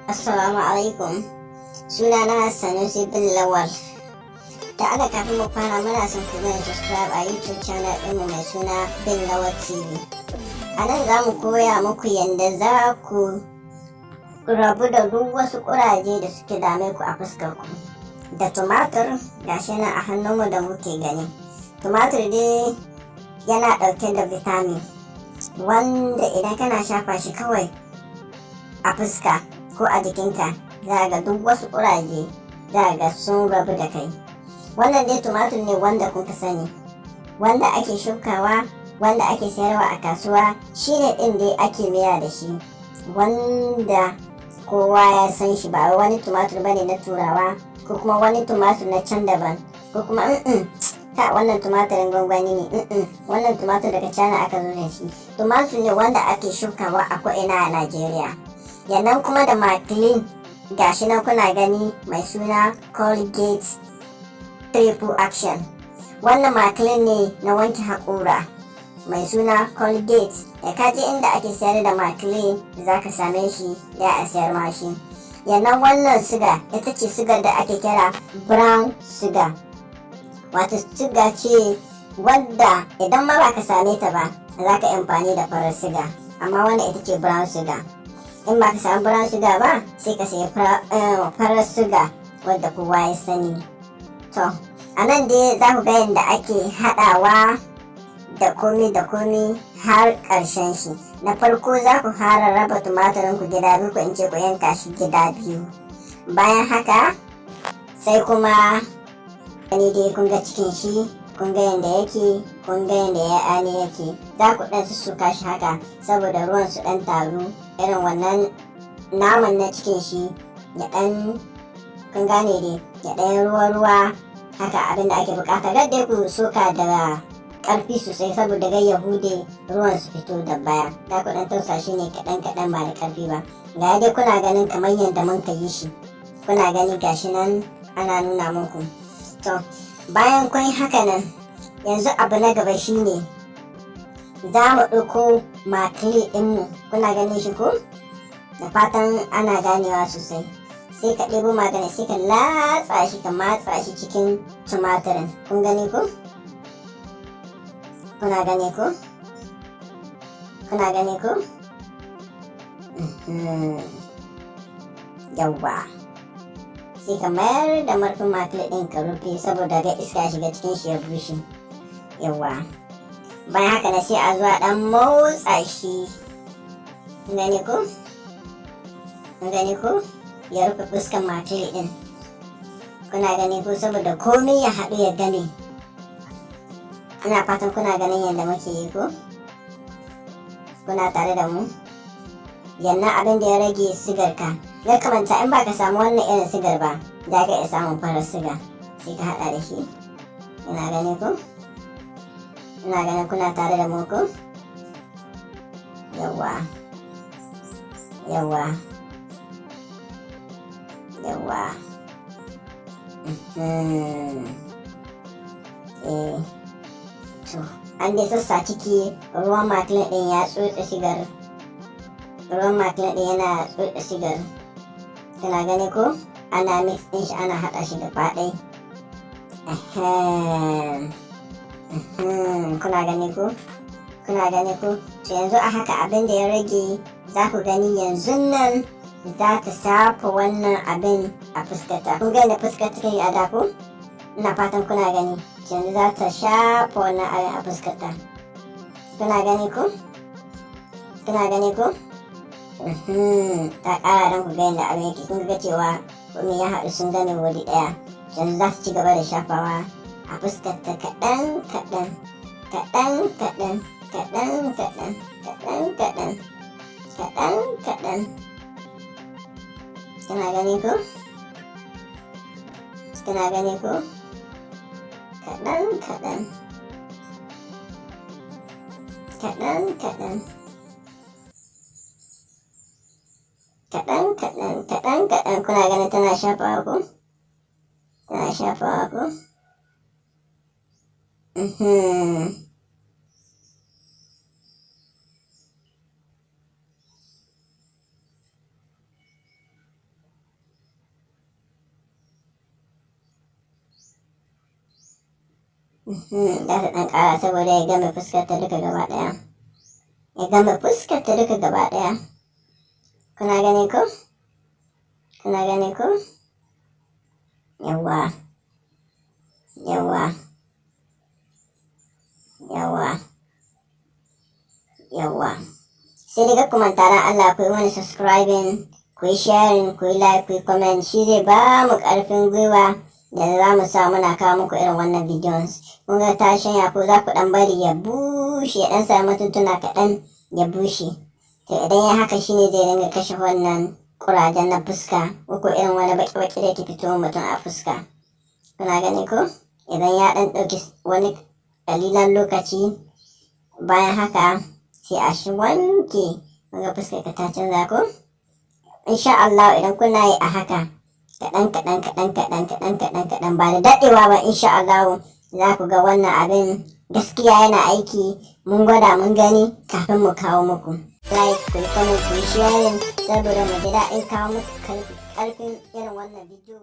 Assalamu alaikum. Sunana Sanusi bin Lawal. Da ana kafin mu fara muna son ku zan subscribe a YouTube channel ɗinmu mai suna Bin Lawal TV. A nan za mu koya muku yadda za ku rabu da duk wasu ƙuraje da suke dame ku a fuskar ku. Da tumatir gashi nan a hannunmu da muke gani. Tumatir dai yana ɗauke da vitamin wanda idan kana shafa shi kawai a fuska ko a jikinka za ga duk wasu ƙuraje za ga sun rabu da kai. Wannan dai tumatir ne wanda kuka sani, wanda ake shukawa, wanda ake sayarwa a kasuwa, shine ɗin dai ake miya da shi, wanda kowa ya san shi. Ba wani tumatir bane na turawa ko kuma wani tumatir na can daban ko kuma ta wannan tumatirin gwangwani ne, wannan tumatir daga China aka zo da shi. Tumatir ne wanda ake shukawa a ko'ina a Najeriya. Yannan kuma da Maclean gashi nan kuna gani mai suna Colgate Triple Action. Wannan Maclean ne na wanke haƙora mai suna Colgate. Da kaje inda ake sayar da Maclean za ka same shi ya a sayar mashi. Yannan wannan siga ita ce sigar da ake kira brown sugar, wato siga ce wadda idan ma ba ka same ta ba za ka yi amfani da farar siga, amma wannan ita ce brown sugar. In ba ka samu brown sugar ba sai ka sayi farar sugar wadda kowa ya sani. To a nan dai za ku ga yadda ake haɗawa da komi har ƙarshen shi. Na farko za ku fara raba tumatirin ku gida biyu, ko in ce ku yanka shi gida biyu. Bayan haka sai kuma ni dai kun ga cikin shi, kun ga yadda yake, kun ga yadda ya ani yake. Za ku ɗan sussuka shi haka saboda ruwan su ɗan taru, irin wannan naman na cikin shi ya ɗan, kun gane dai, ya ɗan ruwa haka abin da ake bukata. Gadda ku soka da ƙarfi sosai saboda gai ya hude ruwan su fito da baya. Za ku ɗan tausa shi ne kaɗan ba da ƙarfi ba. Ga dai kuna ganin kamar yadda mun ka yi shi, kuna gani gashi nan ana nuna muku. To bayan kun haka nan, yanzu abu na gaba shine za mu ɗauko Maclean ɗinmu, kuna ganin shi ko? Da fatan ana ganewa sosai. Sai ka ɗebo magani sai ka latsa shi, ka matsa shi cikin tumatirin. Kun gani ko? Kuna gani ko? Kuna gani ko? Yawwa. Sai ka mayar da marfin Maclean ɗin ka rufe saboda ga iska shiga cikin shi ya bushe. Yawwa. Bayan haka na sai a zuwa ɗan motsa shi. Kun gani ko? Kun gani ko? Ya rufe fuskan Maclean ɗin. Kuna gani ko? Saboda komai ya haɗu ya gane. Ina fatan kuna ganin yadda muke yi ko? Kuna tare da mu? Yannan abin da ya rage sigar ka. Ya kamanta in ba ka samu wannan irin sigar ba, za ka iya samun farar siga. Sai ka haɗa da shi. Ina gani ko? Ina ganin kuna tare da mu ko? Yawwa. To an dai sassa ciki, ruwan Maclean ɗin ya tsotse sigar. Ruwan Maclean ɗin yana tsotse sigar. Kana gani ko? Ana mix ɗin shi, ana haɗa shi gaba ɗaya. Kuna gani ko? Kuna gani ko? To yanzu a haka abin da ya rage, za ku gani yanzu nan za ta shafa wannan abin a fuskata. Kun gani fuskata kai a da ko? Ina fatan kuna gani. Yanzu za ta shafa wannan abin a fuskata. Kuna gani ko? Kuna gani ko? Ta ƙara don ku ga yadda abin yake. Kun ga cewa komai ya haɗu sun gane wuri ɗaya. Yanzu za su ci gaba da shafawa a fuskarta kaɗan. Kana gani ko? Kana gani ko? Kaɗan. Kuna ganin tana shafawa ko? Tana shafawa ko? za ta ɗan ƙara saboda ya game fuskar ta duka gaba ɗaya. Ya game fuskar ta duka gaba ɗaya. Kuna gani ko? Kuna gani ko? Yawwa. Yawwa. Yawwa. Yawwa. Sai dai ku manta dan Allah ku yi mana subscribing, ku yi sharing, ku yi like, ku yi comment. Shi zai ba mu ƙarfin gwiwa da za mu sa muna kawo muku irin wannan videos. Kun ga ta shanya ko za ku ɗan bari ya bushe, ya ɗan samu tuntuna kaɗan ya bushe. To idan ya haka shine zai dinga kashe wannan ƙurajen na fuska ko irin wani baki-baki da ke fito mutum a fuska. Kuna gani ko? Idan ya ɗan ɗauki wani ƙalilan lokaci bayan haka sai a shi wanke. Kun ga fuskar ka ta canza ko? Insha Allah idan kuna yi a haka kaɗan ba da daɗewa ba insha Allah za ku ga wannan abin gaskiya yana aiki. Mun gwada mun gani kafin mu kawo muku. Like, ku yi comment, ku yi sharing saboda mu ji daɗin kawo muku ƙarfin irin wannan bidiyo.